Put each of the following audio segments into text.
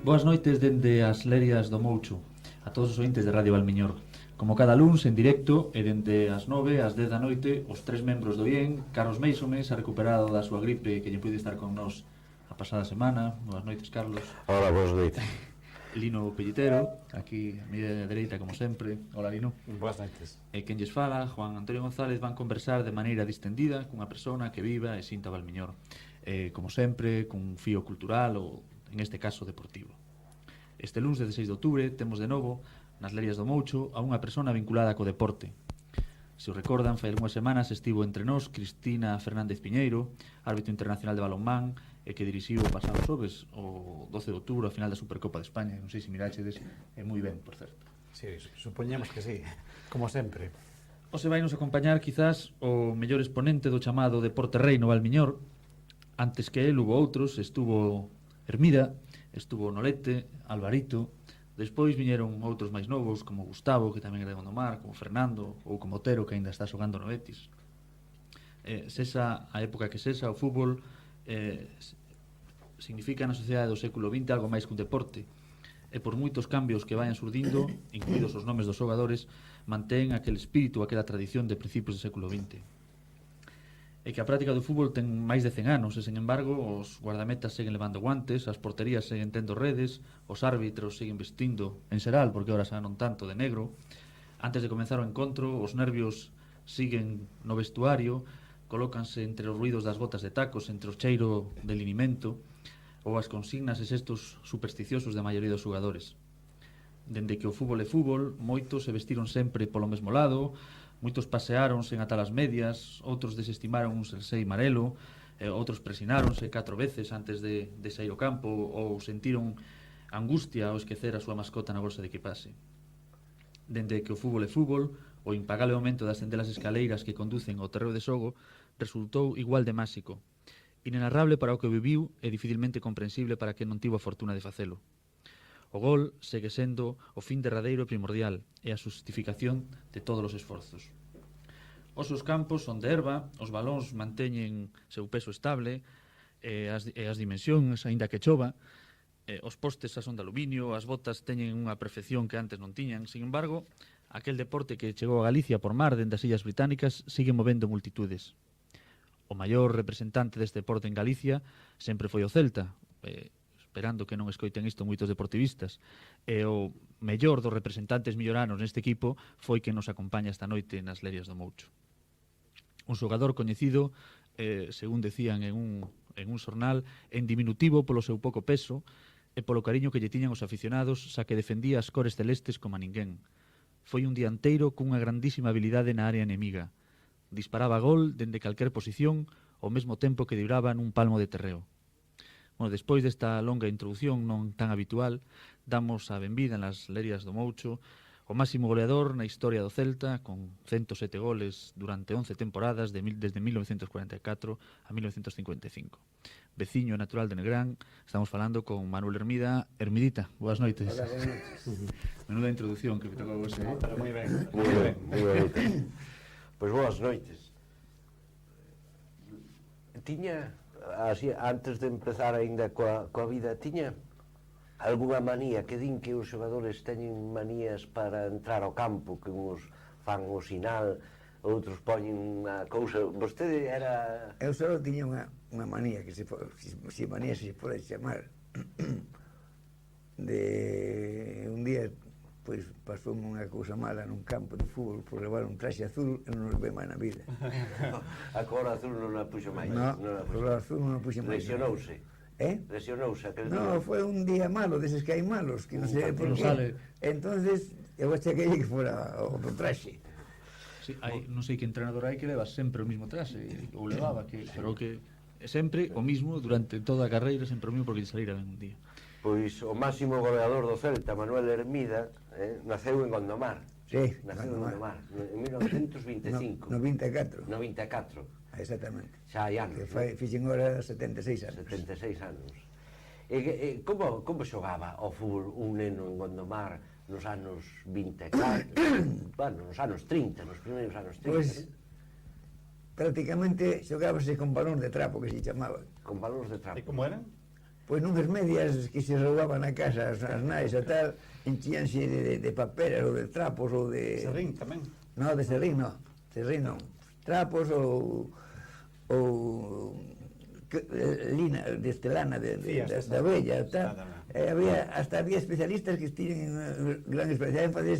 Boas noites dende as Lerias do Moucho a todos os ointes de Radio Valmiñor. Como cada luns en directo e dende as 9 ás 10 da noite os tres membros do IEN, Carlos Meisomes, ha recuperado da súa gripe que lle puide estar con nós a pasada semana. Boas noites, Carlos. Hola, boas noites. Lino Pellitero, aquí a mi dereita como sempre. Hola, Lino. Boas noites. E quen lles fala, Juan Antonio González, van conversar de maneira distendida cunha persona que viva e sinta Valmiñor, como sempre, cun fío cultural ou, en este caso, deportivo. Este luns 16 de outubro temos de novo nas Lerias do Moucho a unha persona vinculada co deporte. Se o recordan, fai algunhas semanas estivo entre nós Cristina Fernández Piñeiro, árbitro internacional de balonmán e que dirixiu o pasado xoves o 12 de outubro a final da Supercopa de España. Non sei se mirachedes, é moi ben, por certo. Sí, supoñemos que sí, como sempre. Ose vai nos acompañar quizás o mellor exponente do chamado Deporte Rei no Valmiñor. Antes que el hubo outros, estuvo Hermida, estuvo Nolete, Alvarito. Despois viñeron outros máis novos, como Gustavo, que tamén era de Gondomar, como Fernando, ou como Otero, que aínda está xogando no Betis. Sesa, a época que sesa, o fútbol significa na sociedade do século XX algo máis que un deporte. E por moitos cambios que vayan surdindo, incluídos os nomes dos xogadores, mantén aquel espírito, aquela tradición de principios do século XX. E que a práctica do fútbol ten máis de 100 anos, e, sen embargo, os guardametas seguen levando guantes, as porterías seguen tendo redes, os árbitros seguen vestindo, en xeral, porque ahora xa non tanto, de negro. Antes de comenzar o encontro, os nervios siguen no vestuario, colócanse entre os ruidos das botas de tacos, entre o cheiro de linimento, ou as consignas e xestos supersticiosos da maioría dos xogadores. Dende que o fútbol é fútbol, moitos se vestiron sempre polo mesmo lado, moitos pasearon sen atar as medias, outros desestimaron un xersei amarelo, outros presináronse 4 veces antes de sair ao campo ou sentiron angustia ao esquecer a súa mascota na bolsa de equipaxe. Dende que o fútbol é fútbol, o impagable momento de ascender as escaleiras que conducen ao terreo de xogo resultou igual de máxico, inenarrable para o que viviu e dificilmente comprensible para quen non tivo a fortuna de facelo. O gol segue sendo o fin derradeiro e primordial e a justificación de todos os esforzos. Os seus campos son de herba, os balóns manteñen seu peso estable e as dimensións, aínda que chova, os postes xa son de aluminio, as botas teñen unha perfección que antes non tiñan. Sin embargo, aquel deporte que chegou a Galicia por mar dende as Illas Británicas sigue movendo multitudes. O maior representante deste deporte en Galicia sempre foi o Celta, esperando que non escoiten isto moitos deportivistas, e o mellor dos representantes milloranos neste equipo foi que nos acompaña esta noite nas Lerias do Moucho. Un xogador coñecido, según decían en un xornal, en diminutivo polo seu pouco peso e polo cariño que lle tiñan os aficionados, xa que defendía as cores celestes como a ninguén. Foi un dianteiro cunha grandísima habilidade na área enemiga. Disparaba gol dende calquer posición ao mesmo tempo que duraba nun palmo de terreo. Bueno, despois desta longa introducción non tan habitual, damos a benvida nas Lerias do Moucho o máximo goleador na historia do Celta, con 107 goles durante 11 temporadas desde 1944 a 1955. Veciño natural de Negrán, estamos falando con Manuel Hermida. Hermidita, boas noites. Hola, boas noites. Menuda introducción que me tocou hoxe. Pero moi ben. Moi ben, moi bonita. Pois boas noites. Tiña, así, antes de empezar aínda coa vida, tiña algunha manía que din que os xogadores teñen manías para entrar ao campo, que uns fan o sinal, outros poñen unha cousa. Vostede era... Eu só tiña unha manía, que se manía se pode chamar, de un día pois pasoume unha cousa mala nun campo de fútbol por levar un traxe azul e non nos ve máis na vida. A cor azul non a puxo máis. No, a cor azul non a puxo máis. Lesionouse. Lesionouse aquel día. No, foi un día malo, deses que hai malos, que non sei por qué. Entonces, eu achaquei que fora outro traxe. Sí, non sei que entrenador hai que leva sempre o mismo traxe, ou levaba, pero que sempre o mismo durante toda a carreira, sempre o mismo porque lle salira ben un día. Pois o máximo goleador do Celta, Manuel Hermida, naceu en Gondomar. Sí, naceu en Gondomar, en 1925. 94. 94. Exactamente. Xa hai anos. Fixen agora 76 anos. 76 anos. E como xogaba ao fútbol un neno en Gondomar nos anos 24? Bueno, nos anos 30, nos primeiros anos 30. Pois, prácticamente xogábase con balóns de trapo, que se chamaban. Con balóns de trapo. E como eran? pois nunhas medias que se roubaban na casa as nais e tal, enchíanse de paperas ou de trapos ou de... Serrín tamén. No, de serrín non, trapos ou lina, de estelana, de abella e tal. Había especialistas que tiñen gran especialidade en fazer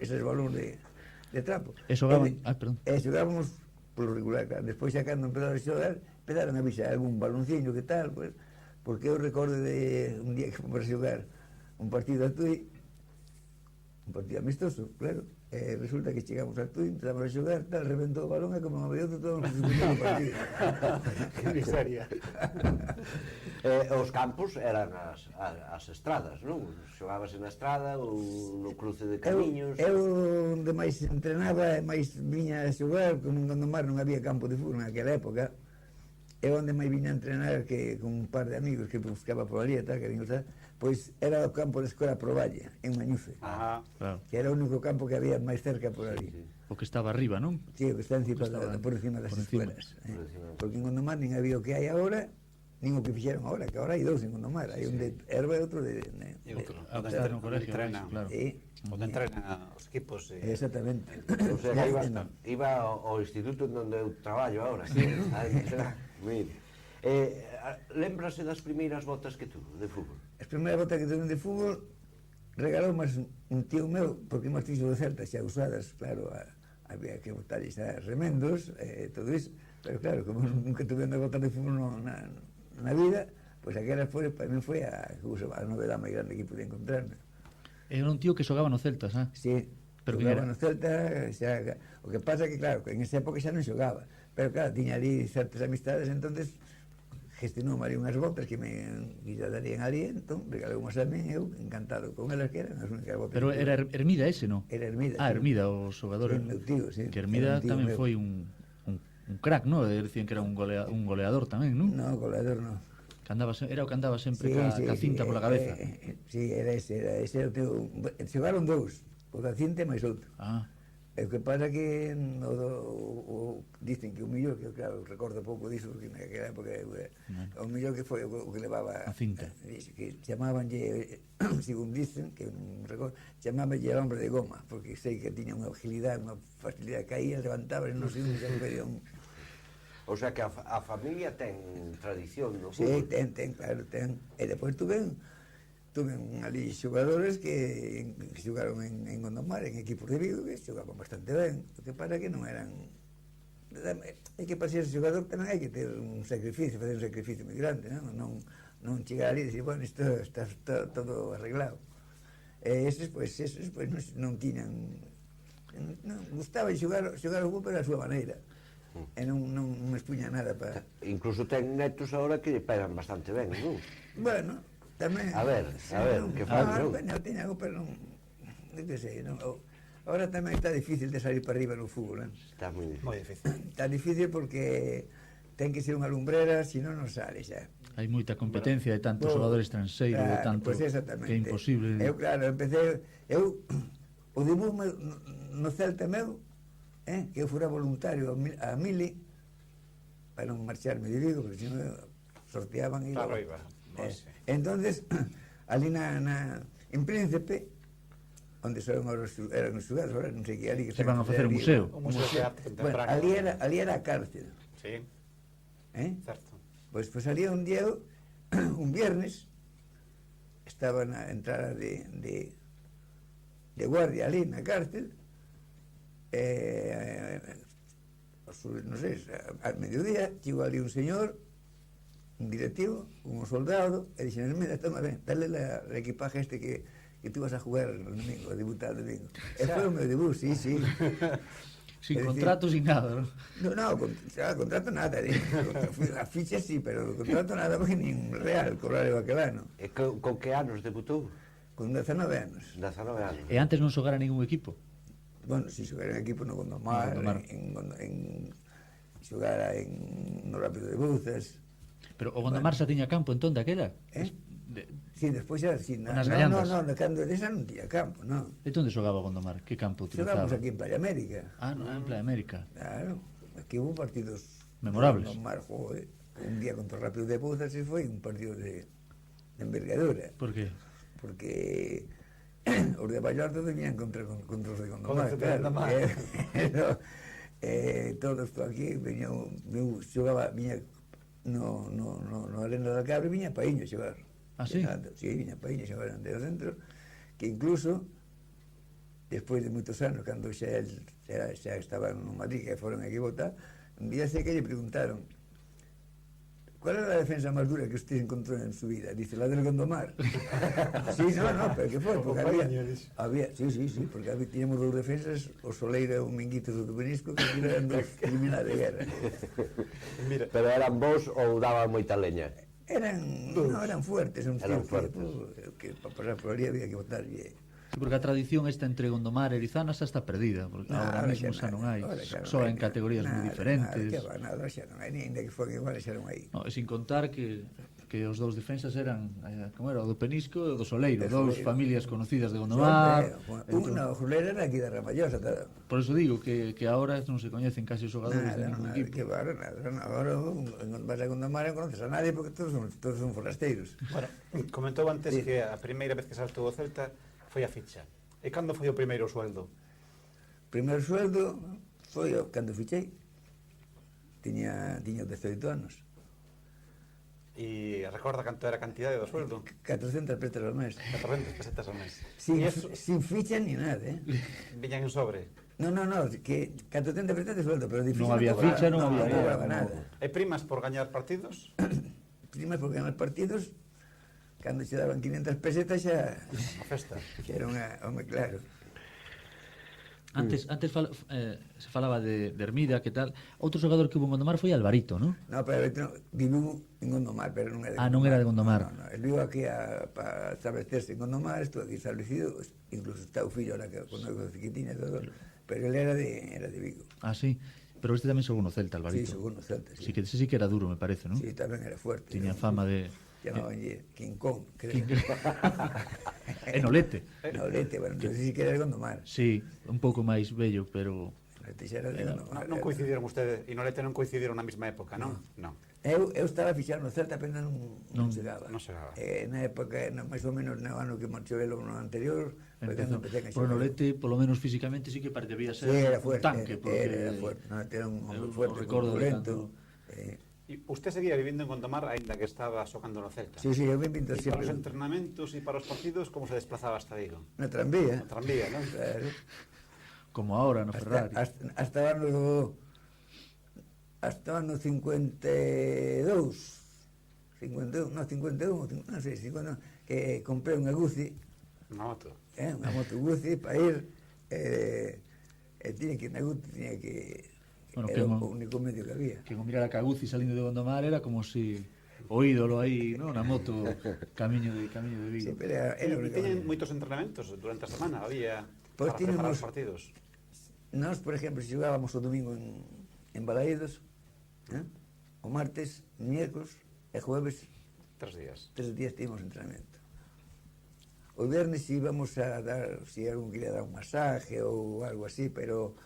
eses balóns de trapo. E xogaban... perdón. E xogábamos polo regular, claro. Despois xa cando empezaron a xogar, empezaron a avisar algún balonciño que tal, pues, porque eu recordo de un día que fomos a xogar un partido a Tui, un partido amistoso, claro, e resulta que chegamos a Tui, empezamos a xogar, tal, reventou o balón e como non había outro, todos nos suspendemos o partido. Que miseria. Os campos eran as estradas, non? Xogabase na estrada ou no cruce de camiños. Eu onde máis entrenaba e máis viña a xogar, como en Gondomar non había campo de fútbol naquela época, eu onde máis viña a entrenar que con un par de amigos que buscaba por ali e tal, que pois era o campo da Escola Provalle, en Mañufe, Ajá. Claro. que era o único campo que había máis cerca por ali. O que estaba arriba, non? Sí, o que está encima por encima das por encima. escuelas. Porque en Gondomar nin había o que hai agora, nin o que fixeron agora, que agora hai dous en Gondomar, hai un de Herba e outro de... E outro. Que está no colegio, claro. Onde entrenan os equipos. Exactamente. O sea, que iba ao instituto onde eu traballo agora. Mire. Lembrase das primeiras botas que tuvo de fútbol? As primeiras botas que tuve de fútbol regalou máis un tío meu, porque máis fixo de Celta xa usadas, claro, había que botarles a remendos e todo iso, pero claro, como nunca tuve unha botas de fútbol na vida, pois aquela foi, para mí foi a novedade máis grande que pude encontrarme. Era un tío que xogaba no Celtas, ah? Sí, pero xogaba no Celta, xa, o que pasa que claro, en esa época xa non xogaba, pero claro, tiña ali certas amistades, entonces gestionou ali unhas botas que me darían ali, entón regalou unhas a mí, eu encantado con elas, que eran as únicas botas. Pero era Hermida ese, non? Era Hermida. Ah, Hermida, o xogador. Sí, meu tío, sí. Que Hermida tamén foi un crack, non? Dicían que era un goleador tamén, non? No, goleador non. Era o que andaba sempre ca cinta pola cabeza. Sí, era ese o teu. Xogaron dous, o da cinta e máis outro. Ah. O que pasa que dicen que o millor, que claro, recordo pouco disso, porque naquela época o millor que foi o que levaba a cinta. Que chamabanlle, según dicen, que non recordo, chamabanlle el hombre de goma, porque sei que tiña unha agilidade, unha facilidade, caía, levantaba, non sei, xa pedía un... O sea que a familia ten tradición no fútbol. Sí, ten, claro, ten. E depois tuve ali xogadores que xogaron en Gondomar, en equipos de Vigo, que xogaban bastante ben. O que pasa que non eran... Hai que para ser xogador tamén hai que ter un sacrificio, fazer un sacrificio moi grande, non chegar ali e dicir, bueno, isto está todo arreglado. Eses non tiñan... Gustaba xogar o fútbol pero a súa maneira. E non expuña nada para... Incluso ten netos agora que lle pegan bastante ben, non? Bueno, tamén... A ver, que fai, non? Bueno, teña algo, pero non... Non que sei, non... Ahora tamén está difícil de salir para arriba no fútbol, non? Está moi difícil. Moi difícil. Está difícil porque ten que ser unha lumbrera, senón non sale xa. Hai moita competencia de tanto xogador estranxeiro, de tanto pues que é imposible. Eu, claro, empecé... O debut no Celta meu, que eu fora voluntario a Mili, para non marcharme de Vigo, porque senón sorteaban e... Claro, iba. Entonces, ali en Príncipe, onde eran os xugados, ahora non sei que ali... Se van a facer un museo. Un museo de arte contemporáneo. Ali era a cárcel. Sí, certo. Pois salía un día, un viernes, estaba na entrada de guardia ali na cárcel, non sei, al mediodía chegou ali un señor, un directivo, un soldado, e dixen, mira, toma ben, dale la equipaje que tú vas a jugar el domingo, a debutar el domingo. E foi o meu debut, sí. Sin contrato, sin nada, non? No, contrato nada, a ficha sí, pero contrato nada, porque nin real, cobraré aquel ano. E con que anos debutou? Con 19 anos. 19 anos. E antes non xogara ningún equipo? Bueno, si xogara en equipo no Gondomar, xogara no Rápido de Bouzas. Pero o Gondomar xa tiña campo entón daquela? Sí, despois era así. Nas gallandas? No, cando desa non tiña campo, non. E onde xogaba o Gondomar? Que campo utilizaba? Xogamos aquí en Playa América. Ah, en Playa América. Claro, aquí hubo partidos memorables. Gondomar, un día contra o Rápido de Bouzas e foi un partido de de envergadura. Por qué? Porque os de Vallarta venían contra os de Gondomar, Contra os de claro. Gondomar. Todo isto aquí, viña xogaba, viña no Arena da Cabra, viña Paíño xogar. Ah, sí? Sí, viña Paíño xogar ante o centro, que incluso despois de moitos anos, cando xa estaban no Madrid, que foron aquí votar, un día sei que lle preguntaron ¿cuál era la defensa más dura que usted encontró en su vida? Dice, la del Gondomar. Sí, no, pero ¿qué fue? Porque sí, porque teníamos dos defensas, o Soleira e o Minguito do Benisco, que eran dos criminales de guerra. Mira, Pero eran vos ou daban moita leña? Eran fuertes, uns Eran tíos fuertes. que para pasar por ali había que votarlle. Sí, porque a tradición esta entre Gondomar e Erizana xa está perdida, porque ahora mesmo xa non hai, só en categorías moi diferentes. Nada, xa non hai, nin de que foran iguales, xa non hai. No, e sin contar que os dous defensas eran, como era, o do Penisco e o do Soleiro, dous familias conocidas de Gondomar. Unha Julera era aquí da Ramallosa. Por eso digo que ahora non se coñecen casi os xogadores de ningún equipo. Que barro, nada. Agora vas a Gondomar e non conoces a nadie porque todos son forasteiros. bueno, comentou antes que a primeira vez que saltou o Celta foi a ficha. E cando foi o primeiro sueldo? Primeiro sueldo foi cando fichei. Tiña 18 anos. E recorda canto era a cantidade do sueldo? 400 pesetas ao mes. 400 pesetas ao mes. Sin ficha ni nada, Viñan en sobre. No, que 400 pesetas de sueldo, pero de Non había ficha, non había nada. E primas por gañar partidos? Primas por ganar partidos, cando se daban 500 pesetas xa A festa. era home, claro. Antes se falaba de Hermida, que tal. Outro xogador que hubo en Gondomar foi Alvarito, non? No, pero viviu en Gondomar, pero non era de Gondomar. Non era de Gondomar. No, el viu aquí para establecerse en Gondomar, estuvo aquí establecido, incluso está o fillo ahora que con algo chiquitín e todo, pero él era de Vigo. Ah, sí. Pero este tamén xogou no Celta, Alvarito. Sí, xogou no Celta, sí. Sí, que ese sí que era duro, me parece, non? Sí, tamén era fuerte. Tiña fama de... Llamabanlle King Kong, creo. E Nolete. Nolete, bueno, non sei se que era de Gondomar. Sí, un pouco máis bello, pero... Nolete xa era de Gondomar. Non coincidiron ustedes e Nolete non coincidiron na mesma época, non? Non. Eu estaba fixado no Celta, pero non chegaba. Non chegaba. Na época, máis ou menos no ano que marchou el no anterior, foi cando empecé a Por Nolete, polo menos físicamente, sí que debía ser era un fuerte, tanque. Era fuerte, era un hombre fuerte, recordo de corpulento. E usted seguía vivindo en Gondomar aínda que estaba xogando no Celta? Sí, eu vim pinto E para sempre. os entrenamentos e para os partidos, como se desplazaba hasta Vigo? Na tranvía. Na tranvía, non? Claro. Como ahora no Ferrari. Hasta o ano 52, non sei, 51, que comprei unha Guzzi, Na moto. unha moto Guzzi para ir, e tiña que ir na Guzzi, Bueno, era o único medio que había. Que con mirar a Caguzzi salindo de Gondomar era como si o ídolo aí, non? Na moto, camiño de Vigo. Sí, pero era o E único tiñen medio. moitos entrenamentos durante a semana, había Pois para preparar tiñamos- os partidos. Nós, por exemplo, se xogábamos o domingo en Balaídos, o martes, miércoles e jueves, 3 días. 3 días tínhamos entrenamento. O viernes íbamos a dar, si algún quería dar un masaje ou algo así, pero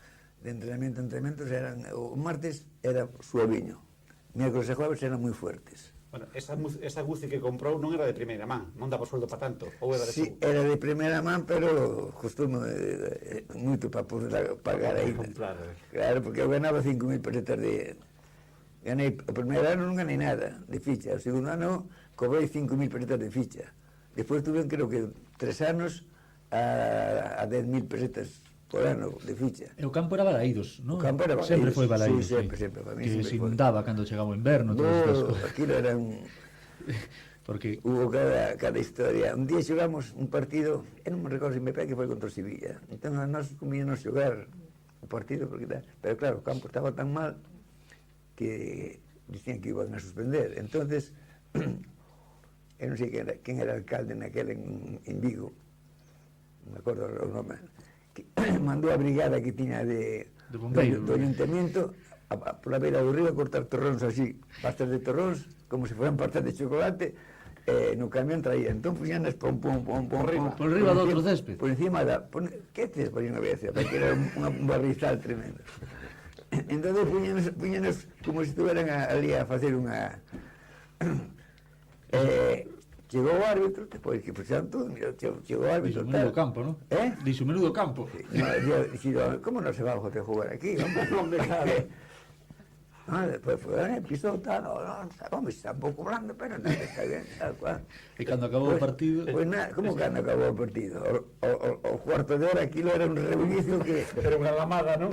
de entrenamentos eran, o martes era suaviño, miércoles e jueves eran moi fuertes. Bueno, esa Guzzi que comprou non era de primeira man, non daba sueldo para tanto, ou era de Sí, era de primeira man, pero costumo moito para poder pagar aí. comprar. Claro, porque eu ganaba 5.000 pesetas de... Ganei, o primeiro ano non ganei nada de ficha, o segundo ano cobrei 5.000 pesetas de ficha. Despois tuve, creo que, 3 anos a 10.000 pesetas por ano de ficha. E o campo era Balaídos, non? O campo era Balaídos. Sempre foi Balaídos, Sí, sempre, para mí que sempre se foi. inundaba cando chegaba o inverno, todas estas cosas. Aquilo era un... Porque Hubo cada historia. Un día xogamos un partido, eu non me recordo se me pega que foi contra o Sevilla. Entón, nós comíanos xogar o partido, porque pero claro, o campo estaba tan mal que dicían que iban a suspender. Entonces, eu non sei quen era o alcalde naquel en Vigo, non me acordo o nome, que mandou a brigada que tiña de bombeiros, do ayuntamiento pola beira do río a cortar torróns así, pastas de torróns, como se fueran pastas de chocolate, no camión traía. Entón puñanas pom por riba do outro césped. Por encima da... Que césped unha vez? Porque era un barrizal tremendo. Entón puñanas como se estuveran ali a facer unha... chegou o árbitro, depois que puxeron todo, mira, chegou o árbitro, Dixo menudo campo, non? Dixo menudo campo. ¿Cómo no se va a joder jugar aquí? Hombre, claro. Después fue, pisó, tal, hombre, está un poco blando, pero no, está bien, tal cual. E cando acabou o partido... Pues nada, ¿cómo que cando acabou o partido? O cuarto de hora, aquilo era un reinicio que... Era unha lamada, non?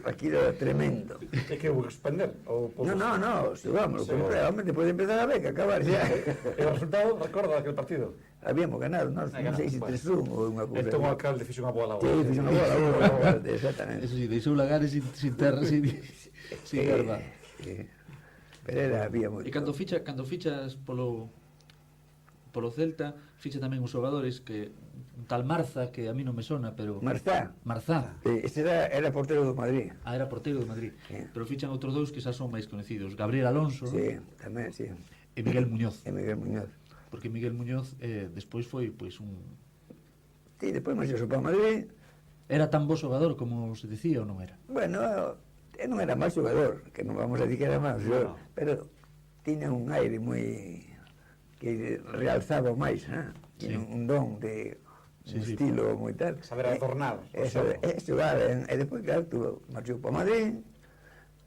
Aquilo era tremendo. E que hubo que suspender? No, xogamos, hombre, despois de empezar a ver, que acabar xa. E o resultado, recorda aquel partido? Habíamos ganado, non sei se 3-1 ou unha cousa. Entón o alcalde fixo unha boa labor. Sí, fixo unha boa, exactamente. Eso sí, deixou Lagares sin terra, sin verdad. Pero era, habíamos... E cando fichas polo Celta, ficha tamén os xogadores que un tal Marza, que a mí non me sona, pero... Marzá. Este era portero do Madrid. Era portero do Madrid. Sí. Pero fichan outros dous que xa son máis conocidos. Gabriel Alonso, Sí, tamén, sí. e Miguel Muñoz. Porque Miguel Muñoz despois foi pois un... Sí, despois máis iso para Madrid. Era tan bo xogador como se dicía ou non era? Bueno, non era máis xogador, que non vamos a decir que era máis xogador, pero tiña un aire moi que realzaba máis, tiña un don de un estilo moi tal. Saber adornar. Xogar, e despois, claro, marchou para Madrid.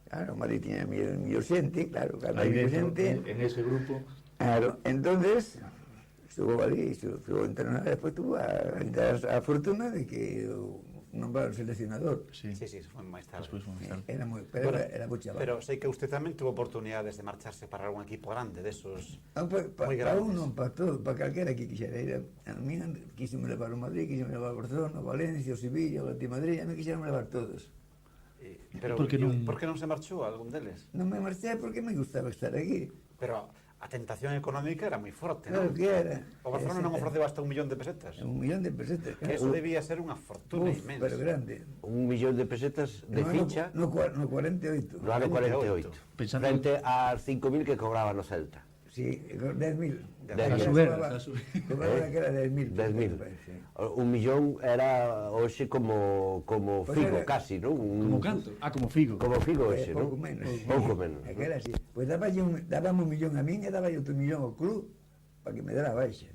Claro, Madrid tiña mellor xente, claro, Aí dentro, en ese grupo. Claro, entonces xogou ali, xogou entrenador, despois tuvo a fortuna de que nombraron seleccionador. Sí, foi máis tarde. Despois foi máis tarde. Era moi, pero era moi chaval. Pero sei que usted tamén tuvo oportunidades de marcharse para algún equipo grande, desos moi Para grandes. uno, para todo, para calquera que quixera ir. A mí quixeme levar o Madrid, quixeme levar o Barcelona, o Valencia, o Sevilla, o Atlético de Madrid, a mí quixeron levar todos. Pero Por que non se marchou algún deles? Non me marché porque me gustaba estar aquí. Pero a tentación económica era moi forte, Claro non? que era. O Barcelona non ofreceu hasta 1 millón de pesetas. 1 millón de pesetas. Que eso debía ser unha fortuna inmensa. Pero grande. 1 millón de pesetas de ficha No 48. no ano 48, Pensando- frente ás 5.000 que cobraba no Celta. Sí, 10.000. A subir, Cobraba a subir. que era 10.000. 10.000. Sí. 1 millón era hoxe como Pues Figo, era- casi, non? Como canto? Como Figo. Como Figo hoxe, non? Pouco menos. Pouco menos. É que era así. Pois dábame 1 millón a min e dábame outro millón ao club para que me dera a baixa.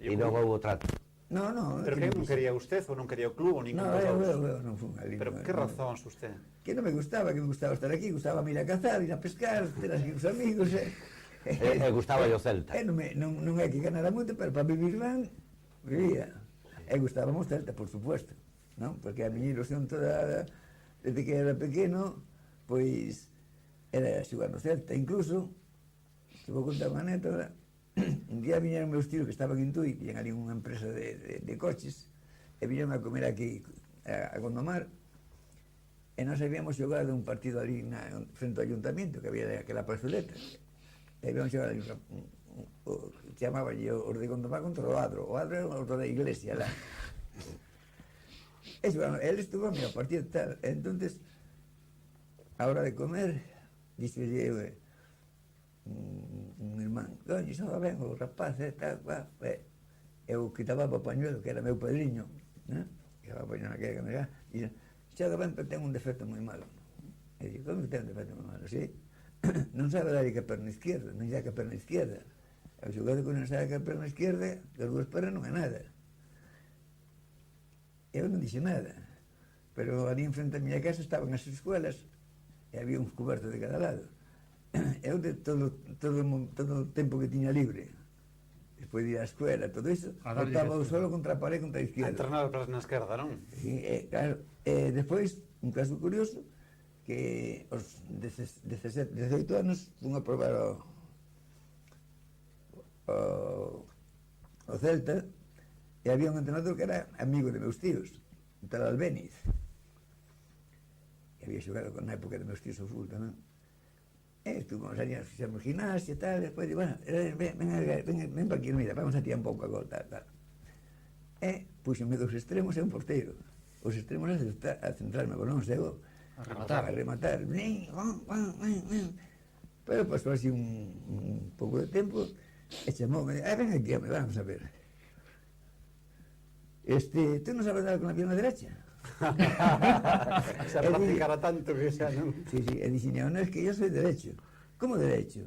E non houve trato. No. Pero que non quería usted ou non quería o club ou ningún No, dos dous? eu non fui ali. Pero que razóns usted? Que non me gustaba estar aquí, gustaba ir a cazar, ir a pescar, ter aquí os amigos, E gustaba o Celta. non é que ganara moito, pero para vivir ben, vivía. E gustábamos Celta, por supuesto, non? Porque a miña ilusión toda, desde que era pequeno, pois, era xogar no Celta. Incluso, te vou contar unha anécdota, un día viñeron meus tíos que estaban en Tui, viñan ali unha empresa de coches, e viñeron a comer aquí a Gondomar, e nós habíamos xogado un partido ali frente ao ayuntamiento, que había aquela plazoleta. E habíamos xogado ali chamaban os de Gondomar contra o Adro era o da iglesia lá. E bueno, él estuvo a meu partido tal, entonces a hora de comer dixelle un irmán, coño, xa ben o rapaz, tal, eu quitaba o pañuelo, que era meu padriño, quitaba o pañuelo que me e xa ben, pero ten un defecto moi malo. E digo, como ten un defecto moi malo? Sí, non sabe dar que a perna izquierda, non sabe que a perna izquierda. O xogado que non sabe que a perna izquierda, que as dúas pernas non é nada. Eu non dixo nada, pero ali en frente a miña casa estaban as escuelas e había uns cubertos de cada lado. Eu de todo o tempo que tiña libre, despois de ir á escuela, todo iso, estaba solo contra a pared, contra a A izquierda. entrenar para na esquerda, non? Sí, claro, despois, un caso curioso, que aos 17, 18 anos fun a probar o Celta e había un entrenador que era amigo de meus tíos, un tal Albéniz, que había xogado na época de meus tíos o fútbol tamén. Estuvimos ali, fixemos gimnasia e tal, despois digo, bueno, ven para aquí, mira, vamos a tirar un pouco a gol, tal. Puxeme dos extremos e un porteiro. Os extremos a centrarme con non sei, a rematar. Pero pasou así un pouco de tempo e chamoume, ven aquí, vamos a ver. Tú non sabes dar con a pierna derecha? Se practicara tanto que xa non... Sí, e dixen, non, es que yo soy derecho. Como derecho?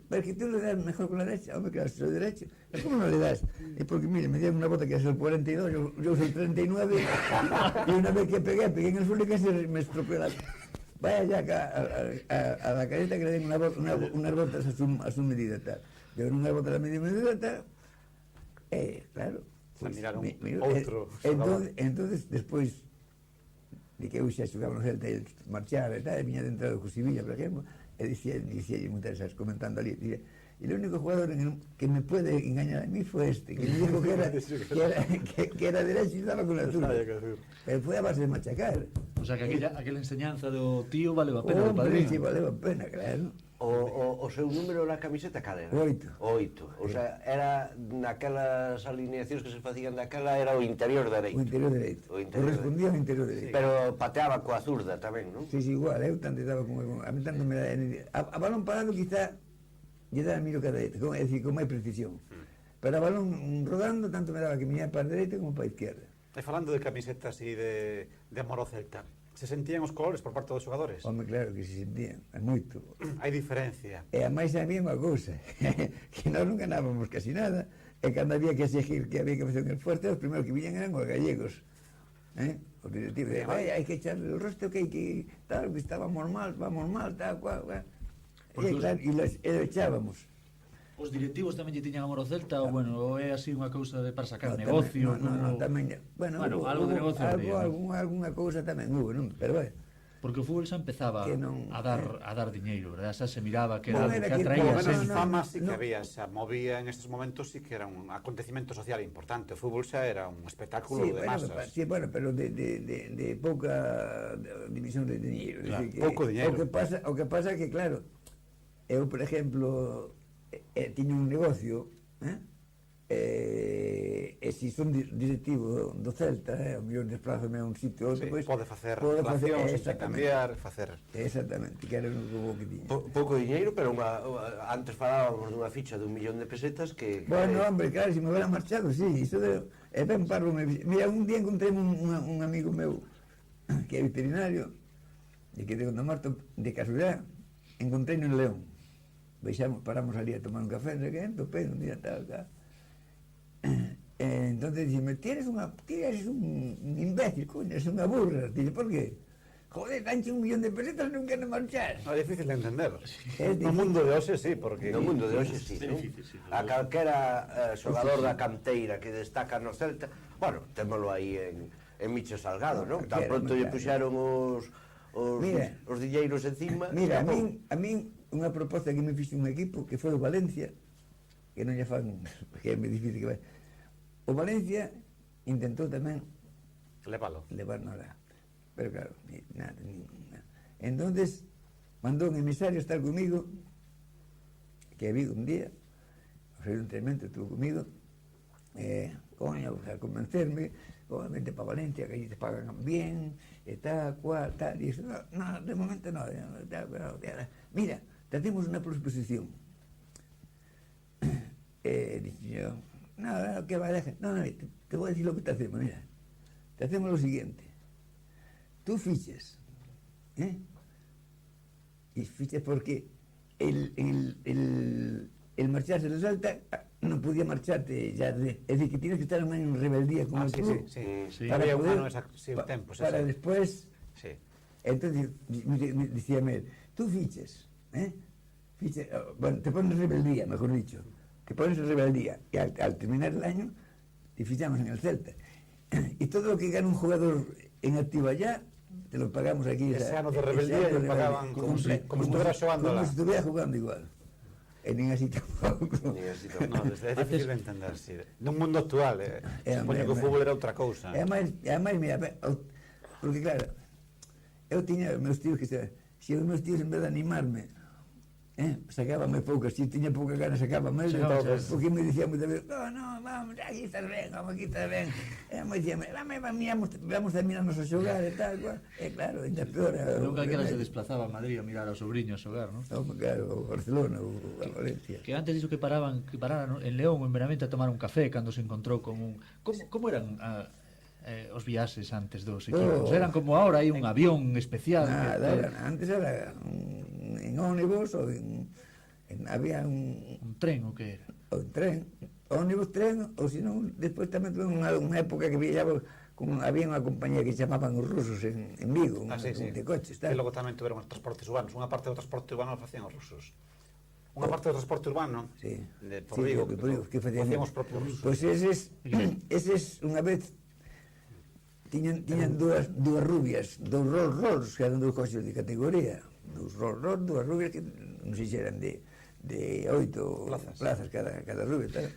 porque tú le das mejor con la derecha, hombre, claro, soy derecho. ¿Cómo no le das? Es porque, mire, me dieron una bota que es el 42, yo soy el 39, y una vez que pegué en el suelo y casi me estropeó la... Vaya ya acá a la careta que le den unas botas a su medida, tal. Le dieron unas botas a la medida, tal. Claro. Se miraron mira, outro. Entonces, despois de que eu xa xugaba no Celta e marchara e tal, e viña dentro do Sevilla, por exemplo, e dicía muchas veces comentando ali, dicía, y el único jugador que me puede engañar a mí fue este, que me dijo que era derecho y estaba con la zurda. Pero fue a base de machacar. O sea, que aquela enseñanza do tío valeu a pena, do Hombre, padrino. sí, valeu a pena, claro. O seu número na camiseta cal era? 8. 8. O sea, era naquelas alineacións que se facían daquela era o interior dereito. O interior dereito. O interior Correspondía ao interior dereito. Pero pateaba coa zurda tamén, non? Sí, igual, eu tanto daba a mí tanto me da... A balón parado quizá lle daba miro cada dereita, é dicir, con máis precisión. Pero a balón rodando tanto me daba que me ia para a dereita como para a izquierda. E falando de camisetas e de amor ao Celta, se sentían os colores por parte dos xogadores? Home, claro que se sentían, é moito. Hai diferencia. E a máis a mí unha cousa, que nós non ganábamos casi nada, e cando había que exigir que había que facer un esfuerzo, os primeiros que viñan eran os gallegos. Os directivos, hai que echarle o resto que tal, que estábamos mal, vamos mal, tal, cual. E claro, e lo echábamos. Os directivos tamén lle tiñan amor ao Celta ou, bueno, ou é así unha cousa para sacar No, negocio? tamén, bueno, algo de negocio habría, algunha cousa tamén hubo, non? Pero porque o fútbol xa empezaba a dar diñeiro, verdad? Xa se miraba que Bueno, era algo era que que- atraía Por lo menos xente. fama sí que había, xa movía en estes momentos, sí que era un acontecimento social importante. O fútbol xa era un espectáculo sí, de masas. sí, bueno, pero de pouca división de diñeiro. Claro, Decir, pouco diñeiro. O que pasa é que, claro, eu, por exemplo, tiño un negocio, e se son directivo do Celta, o mellor desplázame a un sitio outro, Sí, pois pode facer relacións, intercambiar, facer... Exactamente, que era o que tiña. Pouco diñeiro, pero antes falábamos dunha ficha de 1 millón de pesetas que... Bueno, hombre, claro, se me hubiera marchado, sí, iso de... ben parvo, mira, un día encontré un amigo meu, que é veterinario, e que de Gondomarto, de casualidad, encontrei en León. Baixamos, paramos ali a tomar un café, no sé que, topé un día tal. Entonces dime, tienes un imbécil, coño, es unha burra. Dice, ¿por qué? Joder, danche 1 millón de pesetas, non quero marchar. É difícil de entender. É No mundo de hoxe sí, porque... No mundo de hoxe sí, É non? difícil, sí. A calquera xogador da canteira que destaca no Celta, bueno, témolo aí en Micho Salgado, non? Tan pronto lle puxeron os diñeiros encima. Mira, a min unha proposta que me fixe un equipo que foi o Valencia, que non lle fan, que é moi difícil que vai. O Valencia intentou tamén levarnos lá, pero claro, nada. Entonces mandou un emisario a estar comigo, que vi un día, ofreció un tremendo, estuvo comigo, coño, a convencerme, obviamente para Valencia, que allí te pagan bien, e tal, cual, tal, y eso, no, de momento no, mira, te hacemos una proposición. Dije yo, no, ¿qué va a dejar? No, te voy a decir lo que te hacemos, mira. Te hacemos lo siguiente. Tú fiches, y fiches porque el marcharse de Salta no podía marcharte ya, es decir, que tienes que estar en rebeldía como el club. Sí. Para Había poder, tempos. para después... Sí. Entonces, me decía tú fiches, bueno, te pones rebeldía, mejor dicho, te pones rebeldía, y al terminar el año, te fichamos en el Celta. Y todo lo que gana un jugador en activo allá, te lo pagamos aquí. Ese año de rebeldía le pagaban como si estuviera xogando como lá. si estuviera jugando igual. E nin así tampouco. No, desde é difícil de entender, sí. Nun mundo actual, supoño que o fútbol era outra cousa. E ademais, mira, porque claro, eu tiña meus tíos que se os meus tíos en vez de animarme, sacábame poucas, se tiña pouca gana sacábame eles, porque me dicía moitas veces, no, vamos, aquí estás ben, vamos, aquí estás ben. E me dicía, vamos a mirarnos a xogar e tal, cual. E claro, ainda peor. Nunca que se desplazaba a Madrid a mirar aos sobrinhos xogar, non? Claro, o Barcelona, o Valencia. Que antes diso que pararan en León en Benavente a tomar un café cando se encontrou con un... Como eran os viaxes antes dos equipos? Eran como ahora, hai un avión especial? Nada, antes era en ónibus ou Había un Un tren o que era? tren, ónibus, tren, ou senón, despois tamén tuve unha época que viajaba había unha compañía que chamaban os rusos en Vigo, de coches, E tal. logo tamén tuveron os transportes urbanos. Unha parte do transporte urbano facían os rusos. Unha parte do transporte urbano, Sí. por Vigo, que facían os propios rusos. Pois eses unha vez tiñan dúas rubias, dous Rolls Royce, que eran dous coches de categoría, dous Rolls Royce, dúas rubias que non sei se eran de 8 plazas cada rubia, tal.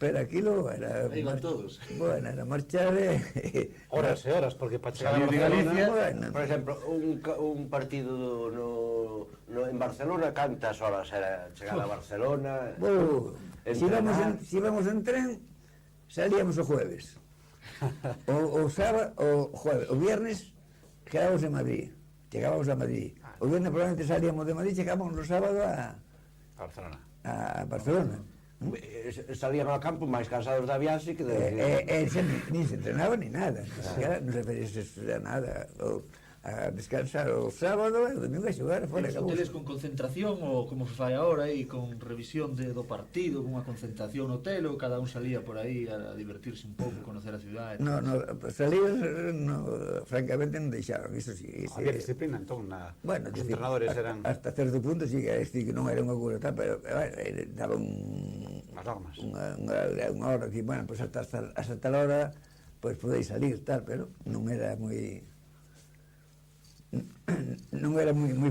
Pero aquilo era... Aí van todos. Bueno, era marchar... Horas e horas, porque para chegar a Salir de Barcelona... Galicia, bueno, Por exemplo, un partido en Barcelona, cantas horas era chegar a Barcelona? Si íbamos en tren, salíamos o jueves. O sábado, o viernes, quedábamos en Madrid. Chegábamos a Madrid. O viernes probablemente salíamos de Madrid, chegábamos o sábado a Barcelona. Salían ao campo máis cansados da viaxe que Nin se entrenaba ni nada, non se fazia nada. A descansar o sábado e o domingo a xogar fora. Os hoteles con concentración ou como se fai agora aí con revisión do partido, con unha concentración no hotel ou cada un salía por aí a divertirse un pouco, conocer a cidade? Salir, francamente non deixaron, iso sí. Había disciplina, entón, Bueno, os entrenadores eran... hasta certo punto sí, que non era unha cura, pero daban As normas. unha hora que, bueno, pues hasta tal hora pues podeis salir, tal, pero non era moi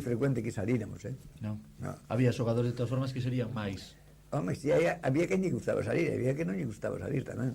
frecuente que salíramos, Non. No. Había xogadores de todas formas que serían máis. Home, si había que lle gustaba salir, había que non lle gustaba salir tamén.